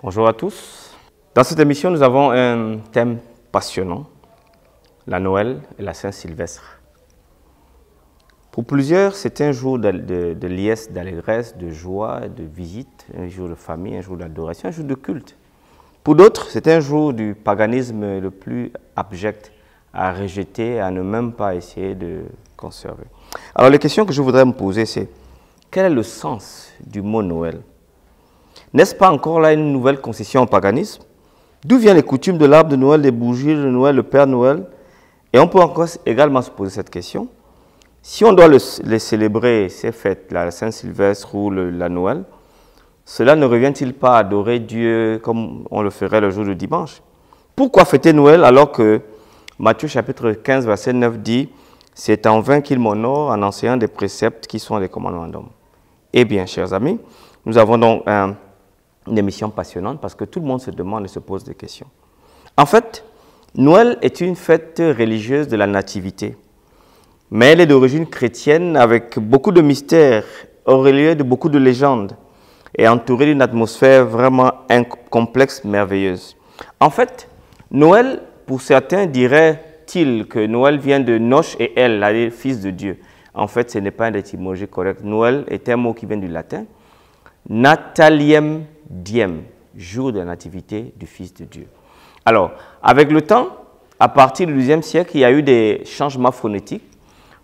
Bonjour à tous. Dans cette émission, nous avons un thème passionnant, la Noël et la Saint-Sylvestre. Pour plusieurs, c'est un jour de liesse, d'allégresse, de joie, de visite, un jour de famille, un jour d'adoration, un jour de culte. Pour d'autres, c'est un jour du paganisme le plus abject, à rejeter, à ne même pas essayer de conserver. Alors, les questions que je voudrais me poser, c'est quel est le sens du mot Noël? N'est-ce pas encore là une nouvelle concession au paganisme? D'où viennent les coutumes de l'arbre de Noël, des bougies de Noël, le Père Noël? Et on peut encore également se poser cette question. Si on doit les célébrer, ces fêtes, la Saint-Sylvestre ou la Noël, cela ne revient-il pas à adorer Dieu comme on le ferait le jour du dimanche? Pourquoi fêter Noël alors que Matthieu chapitre 15, verset 9 dit « C'est en vain qu'il m'honore en enseignant des préceptes qui sont les commandements d'homme ». Eh bien, chers amis, nous avons donc une émission passionnante parce que tout le monde se demande et se pose des questions. En fait, Noël est une fête religieuse de la nativité, mais elle est d'origine chrétienne avec beaucoup de mystères, au relieu de beaucoup de légendes et entourée d'une atmosphère vraiment complexe, merveilleuse. En fait, Noël, pour certains, diraient-ils que Noël vient de Noche et El, le fils de Dieu. En fait, ce n'est pas un étymologie correcte. Noël est un mot qui vient du latin. Nataliem diem, jour de la nativité du Fils de Dieu. Alors, avec le temps, à partir du XIIe siècle, il y a eu des changements phonétiques.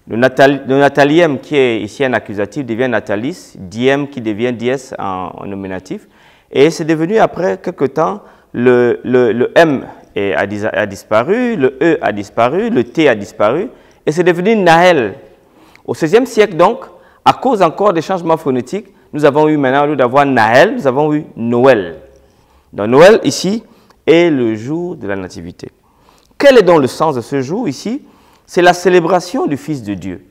Le nataliem, qui est ici un accusatif, devient natalis, diem qui devient dies en nominatif. Et c'est devenu, après quelque temps, le M a disparu, le E a disparu, le T a disparu, et c'est devenu Naël. Au XVIe siècle, donc, à cause encore des changements phonétiques, nous avons eu maintenant, au lieu d'avoir Naël, nous avons eu Noël. Donc Noël, ici, est le jour de la nativité. Quel est donc le sens de ce jour, ici? C'est la célébration du Fils de Dieu.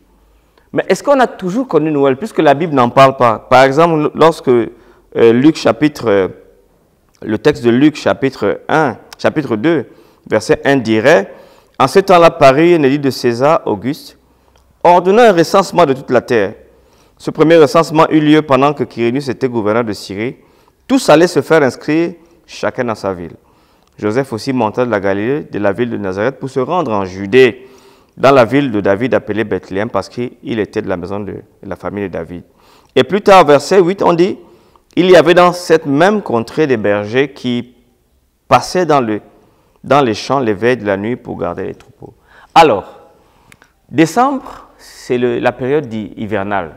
Mais est-ce qu'on a toujours connu Noël, puisque la Bible n'en parle pas? Par exemple, lorsque le texte de Luc, chapitre 2, verset 1 dirait « En ce temps-là, parut un édit de César Auguste, ordonnant un recensement de toute la terre. Ce premier recensement eut lieu pendant que Quirinius était gouverneur de Syrie. Tous allaient se faire inscrire, chacun dans sa ville. Joseph aussi monta de la Galilée, de la ville de Nazareth, pour se rendre en Judée, dans la ville de David appelée Bethléem, parce qu'il était de la maison de la famille de David. Et plus tard, verset 8, on dit, il y avait dans cette même contrée des bergers qui passaient dans les champs les veilles de la nuit pour garder les troupeaux. Alors, décembre, c'est la période hivernale.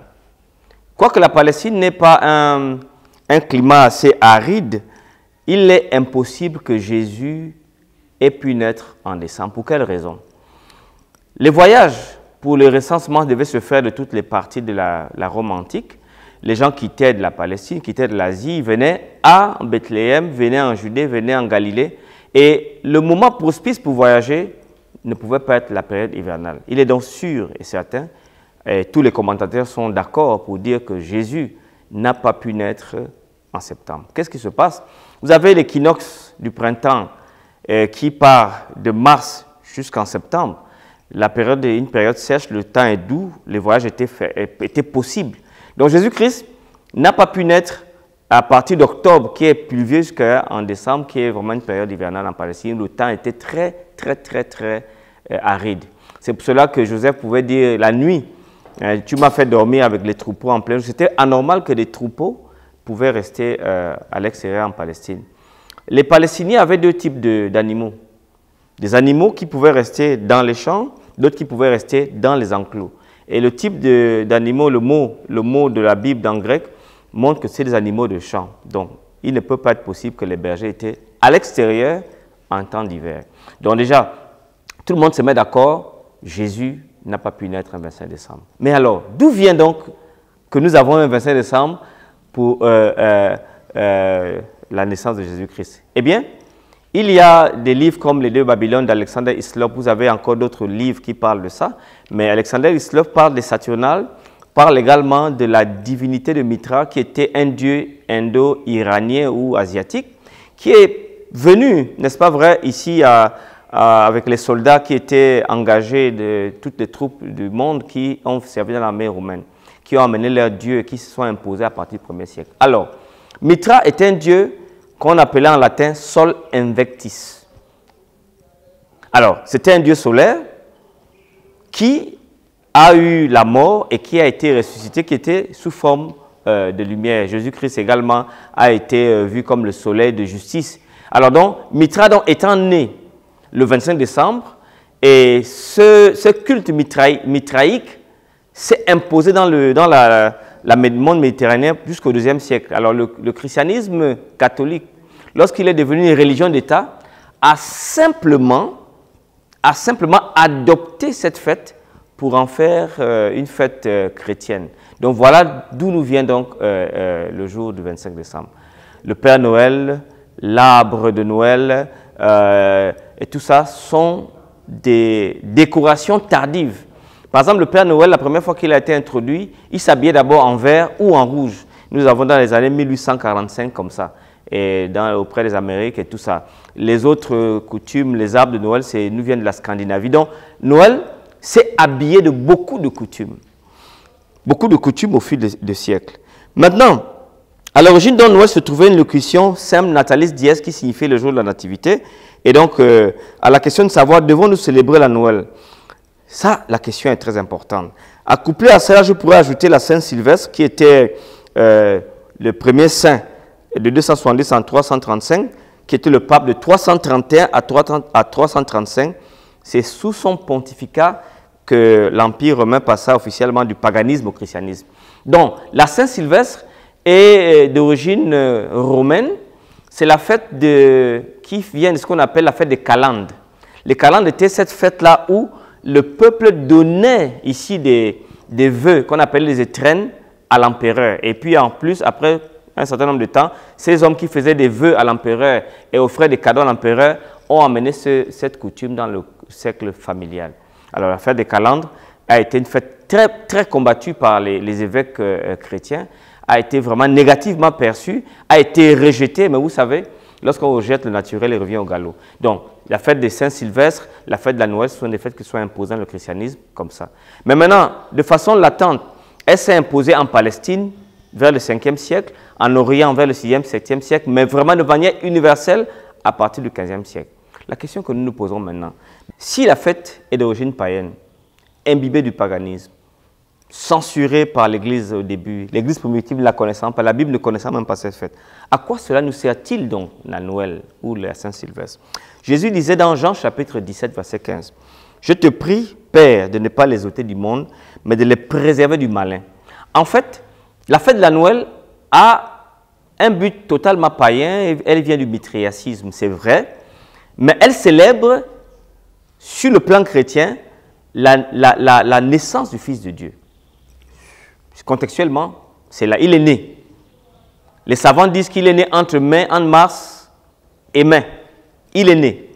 Quoique la Palestine n'ait pas un climat assez aride, il est impossible que Jésus ait pu naître en décembre. Pour quelle raison? Les voyages pour le recensement devaient se faire de toutes les parties de la Rome antique. Les gens quittaient de la Palestine, quittaient de l'Asie, venaient à Bethléem, venaient en Judée, venaient en Galilée. Et le moment propice pour voyager ne pouvait pas être la période hivernale. Il est donc sûr et certain, et tous les commentateurs sont d'accord pour dire que Jésus n'a pas pu naître en septembre. Qu'est-ce qui se passe? Vous avez l'équinoxe du printemps qui part de mars jusqu'en septembre. La période est une période sèche, le temps est doux, les voyages étaient possibles. Donc Jésus-Christ n'a pas pu naître à partir d'octobre, qui est pluvieux, jusqu'en décembre, qui est vraiment une période hivernale en Palestine. Le temps était très aride. C'est pour cela que Joseph pouvait dire la nuit, tu m'as fait dormir avec les troupeaux en plein jour. C'était anormal que des troupeaux pouvaient rester à l'extérieur en Palestine. Les Palestiniens avaient deux types d'animaux. Des animaux qui pouvaient rester dans les champs, d'autres qui pouvaient rester dans les enclos. Et le type d'animaux, le mot de la Bible en grec, montre que c'est des animaux de champ. Donc, il ne peut pas être possible que les bergers étaient à l'extérieur en temps d'hiver. Donc déjà, tout le monde se met d'accord, Jésus n'a pas pu naître un 25 décembre. Mais alors, d'où vient donc que nous avons un 25 décembre pour la naissance de Jésus-Christ? Eh bien, il y a des livres comme Les Deux Babylones d'Alexander Hislop. Vous avez encore d'autres livres qui parlent de ça. Mais Alexander Hislop parle des Saturnales, parle également de la divinité de Mitra, qui était un dieu indo-iranien ou asiatique, qui est venu, n'est-ce pas vrai, ici avec les soldats qui étaient engagés de toutes les troupes du monde qui ont servi dans l'armée romaine, qui ont amené leur dieu et qui se sont imposés à partir du 1er siècle. Alors, Mitra est un dieu qu'on appelait en latin Sol Invictus. Alors, c'était un dieu solaire qui a eu la mort et qui a été ressuscité, qui était sous forme de lumière. Jésus-Christ également a été vu comme le soleil de justice. Alors donc, Mithra donc, étant né le 25 décembre, et ce culte mitraïque s'est imposé dans le monde méditerranéen jusqu'au IIe siècle. Alors le christianisme catholique, lorsqu'il est devenu une religion d'État, a simplement adopté cette fête pour en faire une fête chrétienne. Donc voilà d'où nous vient donc le jour du 25 décembre. Le Père Noël, l'arbre de Noël, et tout ça sont des décorations tardives. Par exemple, le Père Noël, la première fois qu'il a été introduit, il s'habillait d'abord en vert ou en rouge. Nous avons dans les années 1845 comme ça, et auprès des Amériques et tout ça. Les autres coutumes, les arbres de Noël, nous viennent de la Scandinavie. Donc, Noël s'est habillé de beaucoup de coutumes. Beaucoup de coutumes au fil des siècles. Maintenant, à l'origine de Noël se trouvait une locution Sem Natalis Dies qui signifiait le jour de la nativité. Et donc, à la question de savoir, devons-nous célébrer la Noël? Ça, la question est très importante. Accouplé à cela, je pourrais ajouter la Saint-Sylvestre, qui était le premier saint de 270 en 335, qui était le pape de 331 à 335. C'est sous son pontificat que l'Empire romain passa officiellement du paganisme au christianisme. Donc, la Saint-Sylvestre est d'origine romaine. C'est la fête qui vient de ce qu'on appelle la fête des Calendes. Les Calendes étaient cette fête-là où le peuple donnait ici des vœux qu'on appelle les étrennes à l'empereur. Et puis en plus, après un certain nombre de temps, ces hommes qui faisaient des vœux à l'empereur et offraient des cadeaux à l'empereur ont amené cette coutume dans le cercle familial. Alors la fête des Calendes a été une fête très, très combattue par les évêques chrétiens, a été vraiment négativement perçue, a été rejetée, mais vous savez, lorsqu'on rejette le naturel, il revient au galop. Donc, la fête des Saint-Sylvestre, la fête de la Noël, ce sont des fêtes qui sont imposées dans le christianisme comme ça. Mais maintenant, de façon latente, elle s'est imposée en Palestine vers le 5e siècle, en Orient vers le 6e, 7e siècle, mais vraiment de manière universelle à partir du 15e siècle. La question que nous nous posons maintenant, si la fête est d'origine païenne, imbibée du paganisme, censurée par l'Église au début, l'Église primitive ne la connaissant pas, la Bible ne connaissant même pas cette fête, à quoi cela nous sert-il donc, la Noël ou la Saint-Sylvestre? Jésus disait dans Jean chapitre 17, verset 15, « Je te prie, Père, de ne pas les ôter du monde, mais de les préserver du malin. » En fait, la fête de la Noël a un but totalement païen, elle vient du mitraïacisme, c'est vrai, mais elle célèbre, sur le plan chrétien, la naissance du Fils de Dieu. Contextuellement, c'est là, il est né. Les savants disent qu'il est né entre mars et mai. Il est né.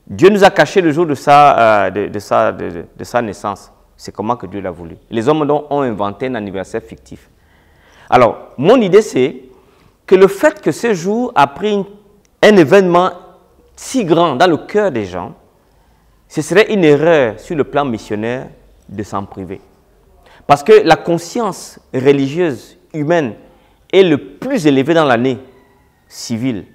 Dieu nous a caché le jour de sa naissance. C'est comment que Dieu l'a voulu. Les hommes ont inventé un anniversaire fictif. Alors, mon idée, c'est que le fait que ce jour a pris un événement si grand dans le cœur des gens, ce serait une erreur sur le plan missionnaire de s'en priver. Parce que la conscience religieuse humaine est le plus élevée dans l'année civile.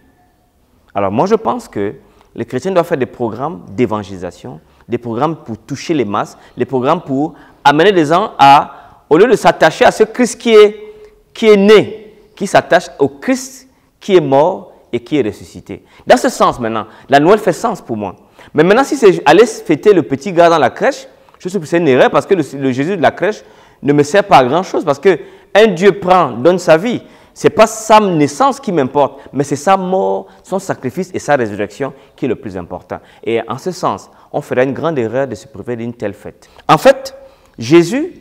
Alors moi je pense que les chrétiens doivent faire des programmes d'évangélisation, des programmes pour toucher les masses, des programmes pour amener les gens à, au lieu de s'attacher à ce Christ qui est né, qui s'attache au Christ qui est mort et qui est ressuscité. Dans ce sens maintenant, la Noël fait sens pour moi. Mais maintenant si c'est aller fêter le petit gars dans la crèche, je sais que c'est une erreur parce que le Jésus de la crèche ne me sert pas à grand chose parce qu'un Dieu donne sa vie. Ce n'est pas sa naissance qui m'importe, mais c'est sa mort, son sacrifice et sa résurrection qui est le plus important. Et en ce sens, on ferait une grande erreur de se priver d'une telle fête. En fait, Jésus,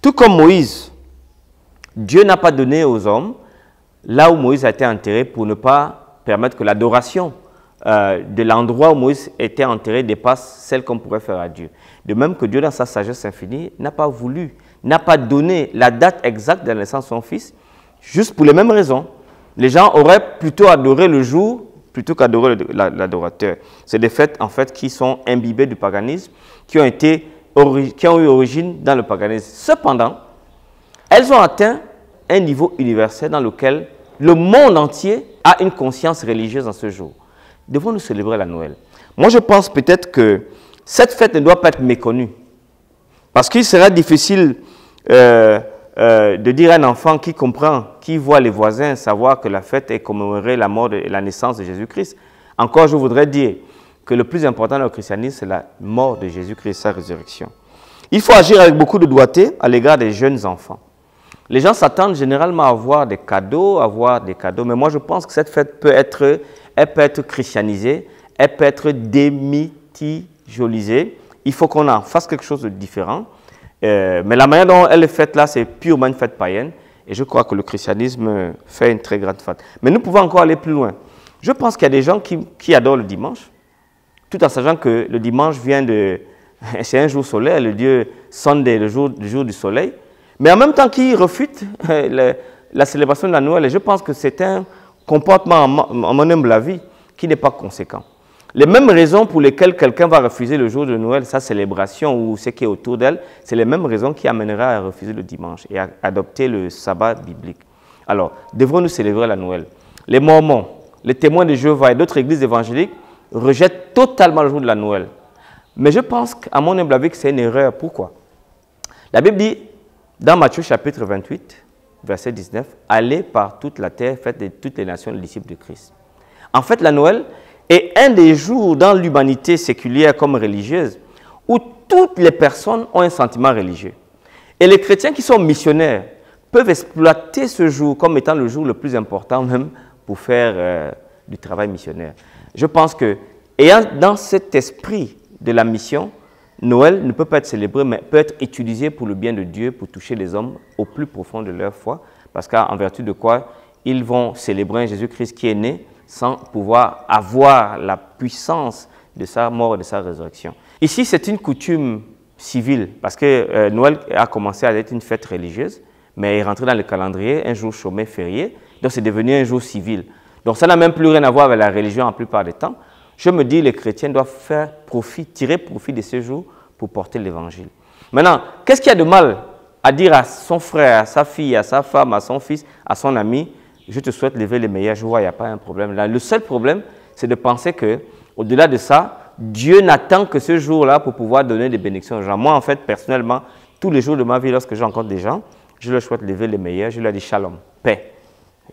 tout comme Moïse, Dieu n'a pas donné aux hommes là où Moïse a été enterré pour ne pas permettre que l'adoration de l'endroit où Moïse était enterré dépasse celle qu'on pourrait faire à Dieu. De même que Dieu, dans sa sagesse infinie, n'a pas voulu, n'a pas donné la date exacte de la naissance de son fils, juste pour les mêmes raisons. Les gens auraient plutôt adoré le jour plutôt qu'adorer l'adorateur. C'est des fêtes en fait qui sont imbibées du paganisme, qui ont eu origine dans le paganisme. Cependant, elles ont atteint un niveau universel dans lequel le monde entier a une conscience religieuse en ce jour. Devons-nous célébrer la Noël? Moi, je pense peut-être que cette fête ne doit pas être méconnue. Parce qu'il sera difficile de dire à un enfant qui comprend, qui voit les voisins, savoir que la fête est commémorer la mort et la naissance de Jésus-Christ. Encore, je voudrais dire que le plus important dans le christianisme, c'est la mort de Jésus-Christ et sa résurrection. Il faut agir avec beaucoup de doigté à l'égard des jeunes enfants. Les gens s'attendent généralement à avoir des cadeaux, mais moi je pense que cette fête peut être christianisée, elle peut être démythiologisée. Il faut qu'on en fasse quelque chose de différent. Mais la manière dont elle est faite là, c'est purement une fête païenne. Et je crois que le christianisme fait une très grande fête. Mais nous pouvons encore aller plus loin. Je pense qu'il y a des gens qui adorent le dimanche, tout en sachant que le dimanche vient de... C'est un jour solaire, le dieu Sunday, le jour du soleil. Mais en même temps qui refute la célébration de la Noël. Et je pense que c'est un comportement, en mon humble avis, qui n'est pas conséquent. Les mêmes raisons pour lesquelles quelqu'un va refuser le jour de Noël, sa célébration ou ce qui est autour d'elle, c'est les mêmes raisons qui amènera à refuser le dimanche et à adopter le sabbat biblique. Alors, devrons-nous célébrer la Noël? Les Mormons, les témoins de Jéhovah et d'autres églises évangéliques rejettent totalement le jour de la Noël. Mais je pense qu'à mon humble avis, que c'est une erreur. Pourquoi? La Bible dit, dans Matthieu chapitre 28, verset 19, « Allez par toute la terre, faites de toutes les nations les disciples de Christ. » En fait, la Noël est un des jours dans l'humanité séculière comme religieuse où toutes les personnes ont un sentiment religieux. Et les chrétiens qui sont missionnaires peuvent exploiter ce jour comme étant le jour le plus important même pour faire du travail missionnaire. Je pense que, ayant dans cet esprit de la mission, Noël ne peut pas être célébré, mais peut être utilisé pour le bien de Dieu, pour toucher les hommes au plus profond de leur foi, parce qu'en vertu de quoi ils vont célébrer un Jésus-Christ qui est né sans pouvoir avoir la puissance de sa mort et de sa résurrection. Ici, c'est une coutume civile, parce que Noël a commencé à être une fête religieuse, mais est rentré dans le calendrier un jour chômé férié, donc c'est devenu un jour civil. Donc ça n'a même plus rien à voir avec la religion en plupart des temps. Je me dis, les chrétiens doivent tirer profit de ce jour pour porter l'évangile. Maintenant, qu'est-ce qu'il y a de mal à dire à son frère, à sa fille, à sa femme, à son fils, à son ami, je te souhaite lever les meilleurs jours, il n'y a pas un problème. Là, le seul problème, c'est de penser qu'au-delà de ça, Dieu n'attend que ce jour-là pour pouvoir donner des bénédictions aux gens. Moi, en fait, personnellement, tous les jours de ma vie, lorsque je rencontre des gens, je leur souhaite lever les meilleurs, je leur dis shalom, paix.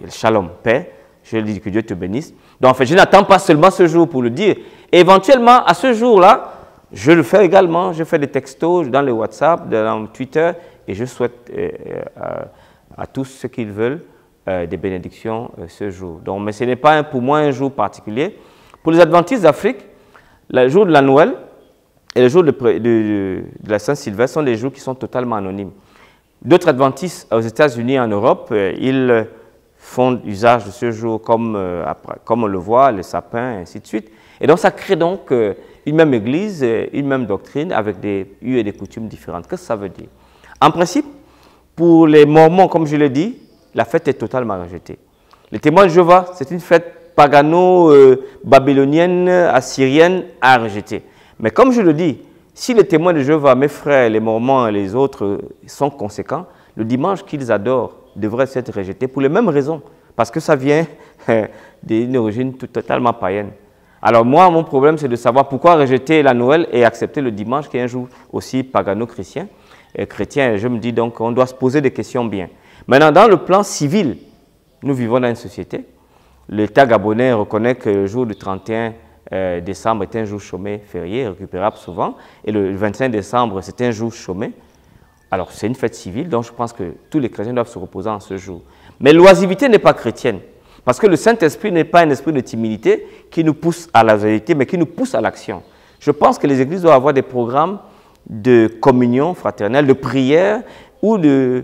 Et shalom, paix. Je lui dis que Dieu te bénisse. Donc, en fait, je n'attends pas seulement ce jour pour le dire. Et éventuellement, à ce jour-là, je le fais également. Je fais des textos dans le WhatsApp, dans Twitter, et je souhaite à tous ceux qui veulent des bénédictions ce jour. Donc, mais ce n'est pas pour moi un jour particulier. Pour les Adventistes d'Afrique, le jour de la Noël et le jour de la Saint-Sylvestre sont des jours qui sont totalement anonymes. D'autres Adventistes aux États-Unis et en Europe, ils font usage de ce jour comme on le voit, le sapin, et ainsi de suite. Et donc, ça crée donc une même église, une même doctrine avec des us et des coutumes différentes. Qu'est-ce que ça veut dire? En principe, pour les Mormons, comme je l'ai dit, la fête est totalement rejetée. Les témoins de Jéhovah, c'est une fête pagano-babylonienne, assyrienne à rejeter. Mais comme je le dis, si les témoins de Jéhovah, mes frères, les Mormons et les autres sont conséquents, le dimanche qu'ils adorent devrait être rejeté pour les mêmes raisons, parce que ça vient d'une origine totalement païenne. Alors moi, mon problème, c'est de savoir pourquoi rejeter la Noël et accepter le dimanche, qui est un jour aussi pagano-chrétien. Chrétien, je me dis donc qu'on doit se poser des questions bien. Maintenant, dans le plan civil, nous vivons dans une société. L'État gabonais reconnaît que le jour du 31 décembre est un jour chômé, férié, récupérable souvent, et le 25 décembre, c'est un jour chômé. Alors, c'est une fête civile, donc je pense que tous les chrétiens doivent se reposer en ce jour. Mais l'oisiveté n'est pas chrétienne, parce que le Saint-Esprit n'est pas un esprit de timidité qui nous pousse à la vérité, mais qui nous pousse à l'action. Je pense que les églises doivent avoir des programmes de communion fraternelle, de prière ou de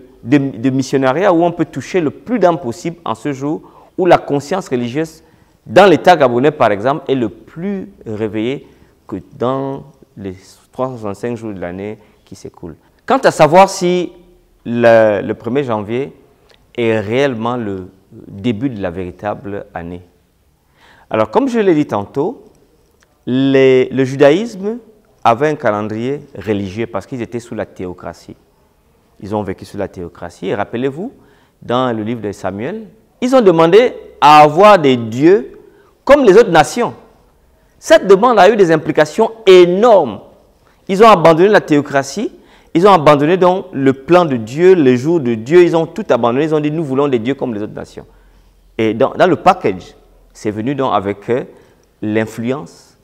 missionnariat où on peut toucher le plus d'âmes possible en ce jour où la conscience religieuse, dans l'État gabonais par exemple, est le plus réveillée que dans les 365 jours de l'année qui s'écoulent. Quant à savoir si le 1er janvier est réellement le début de la véritable année. Alors, comme je l'ai dit tantôt, le judaïsme avait un calendrier religieux parce qu'ils étaient sous la théocratie. Ils ont vécu sous la théocratie. Et rappelez-vous, dans le livre de Samuel, ils ont demandé à avoir des dieux comme les autres nations. Cette demande a eu des implications énormes. Ils ont abandonné la théocratie, ils ont abandonné donc le plan de Dieu, les jours de Dieu, ils ont tout abandonné, ils ont dit nous voulons des dieux comme les autres nations. Et dans le package, c'est venu donc avec l'influence,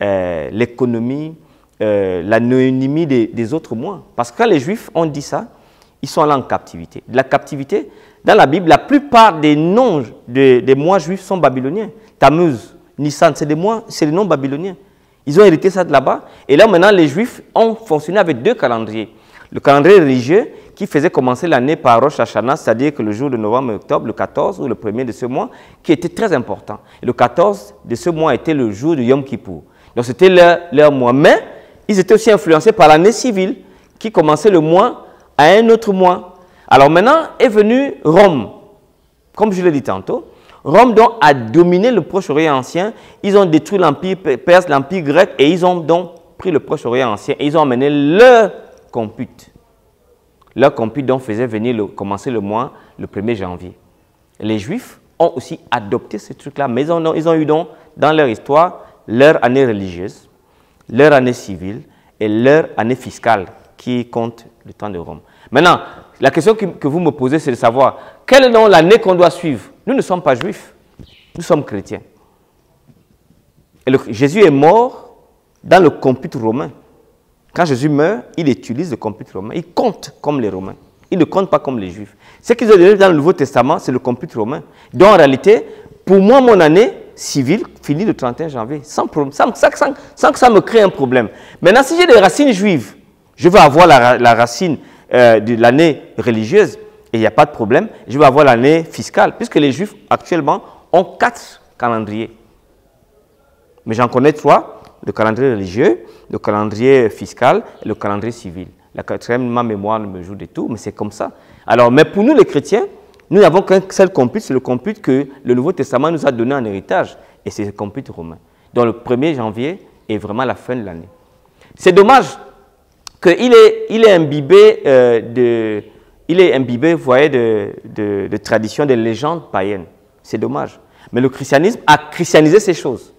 l'économie, l'anonymie des autres mois. Parce que quand les Juifs ont dit ça, ils sont allés en captivité. De la captivité, dans la Bible, la plupart des noms des mois juifs sont babyloniens. Tammuz, Nissan, c'est des noms babyloniens. Ils ont hérité ça de là-bas. Et là, maintenant, les Juifs ont fonctionné avec deux calendriers. Le calendrier religieux qui faisait commencer l'année par Rosh Hashanah, c'est-à-dire que le jour de novembre et octobre, le 14 ou le 1er de ce mois, qui était très important. Et le 14 de ce mois était le jour de Yom Kippour. Donc, c'était leur mois. Mais ils étaient aussi influencés par l'année civile qui commençait le mois à un autre mois. Alors maintenant est venu Rome. Comme je l'ai dit tantôt, Rome donc a dominé le Proche-Orient ancien. Ils ont détruit l'Empire perse, l'Empire grec, et ils ont donc pris le Proche-Orient ancien et ils ont amené leur compute. Leur compute donc faisait venir commencer le mois le 1er janvier. Les Juifs ont aussi adopté ce truc-là, mais ils ont eu donc dans leur histoire leur année religieuse, leur année civile et leur année fiscale qui compte le temps de Rome. Maintenant, la question que vous me posez, c'est de savoir quelle est donc l'année qu'on doit suivre. Nous ne sommes pas juifs, nous sommes chrétiens. Et Jésus est mort dans le compute romain. Quand Jésus meurt, il utilise le compute romain. Il compte comme les Romains. Il ne compte pas comme les Juifs. Ce qu'ils ont donné dans le Nouveau Testament, c'est le compute romain. Donc en réalité, pour moi, mon année civile finit le 31 janvier, sans que ça me crée un problème. Maintenant, si j'ai des racines juives, je veux avoir la racine de l'année religieuse, et il n'y a pas de problème, je vais avoir l'année fiscale, puisque les Juifs actuellement ont 4 calendriers. Mais j'en connais 3, le calendrier religieux, le calendrier fiscal et le calendrier civil. La quatrième, ma mémoire me joue de tout, mais c'est comme ça. Alors, mais pour nous les chrétiens, nous n'avons qu'un seul compute, c'est le compute que le Nouveau Testament nous a donné en héritage, et c'est le compute romain. Donc le 1er janvier est vraiment la fin de l'année. C'est dommage qu'il est imbibé, vous voyez, de traditions, de légendes païennes. C'est dommage. Mais le christianisme a christianisé ces choses.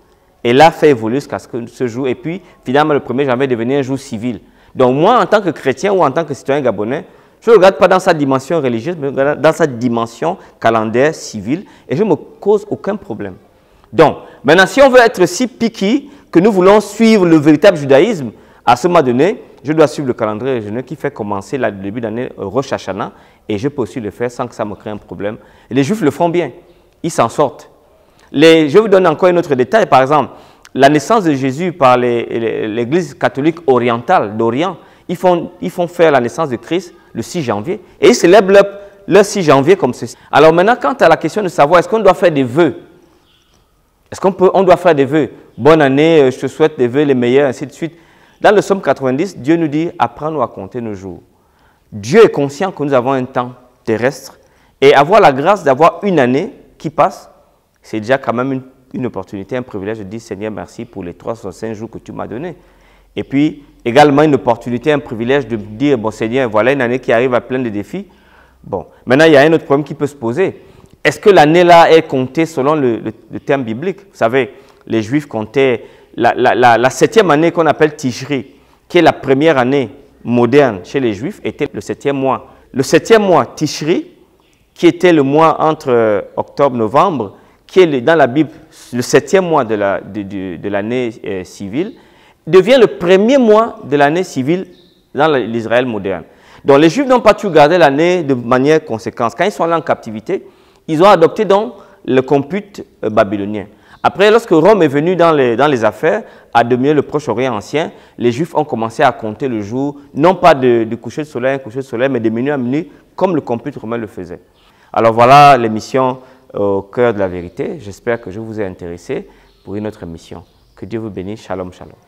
Et l'a fait évoluer jusqu'à ce jour. Et puis, finalement, le 1er janvier est devenu un jour civil. Donc moi, en tant que chrétien ou en tant que citoyen gabonais, je ne regarde pas dans sa dimension religieuse, mais dans sa dimension calendaire, civile, et je ne me cause aucun problème. Donc, maintenant, si on veut être si picky que nous voulons suivre le véritable judaïsme, à ce moment donné, je dois suivre le calendrier régional qui fait commencer le début d'année Rosh Hashanah, et je peux aussi le faire sans que ça me crée un problème. Et les Juifs le font bien, ils s'en sortent. Je vous donne encore un autre détail, par exemple, la naissance de Jésus par l'Église catholique orientale d'Orient, ils font faire la naissance de Christ le 6 janvier, et ils célèbrent le 6 janvier comme ceci. Alors maintenant, quant à la question de savoir, est-ce qu'on doit faire des vœux? Est-ce qu'on doit faire des vœux? Bonne année, je te souhaite des vœux les meilleurs, ainsi de suite. Dans le psaume 90, Dieu nous dit, apprends-nous à compter nos jours. Dieu est conscient que nous avons un temps terrestre, et avoir la grâce d'avoir une année qui passe, c'est déjà quand même une opportunité, un privilège de dire, Seigneur, merci pour les 365 jours que tu m'as donnés. Et puis, également une opportunité, un privilège de dire, bon Seigneur, voilà une année qui arrive à plein de défis. Bon, maintenant, il y a un autre problème qui peut se poser. Est-ce que l'année-là est comptée selon le terme biblique? Vous savez, les Juifs comptaient la 7e année qu'on appelle Tishri, qui est la première année moderne chez les Juifs, était le 7e mois. Le 7e mois, Tishri, qui était le mois entre octobre-novembre, qui est dans la Bible le 7e mois de l'année civile, devient le premier mois de l'année civile dans l'Israël moderne. Donc les Juifs n'ont pas tout gardé l'année de manière conséquente. Quand ils sont allés en captivité, ils ont adopté donc le compute babylonien. Après, lorsque Rome est venu dans les affaires, à dominer le Proche-Orient ancien, les Juifs ont commencé à compter le jour, non pas de coucher de soleil, mais de minute à minute, comme le compute romain le faisait. Alors voilà l'émission au cœur de la vérité. J'espère que je vous ai intéressé pour une autre émission. Que Dieu vous bénisse. Shalom, shalom.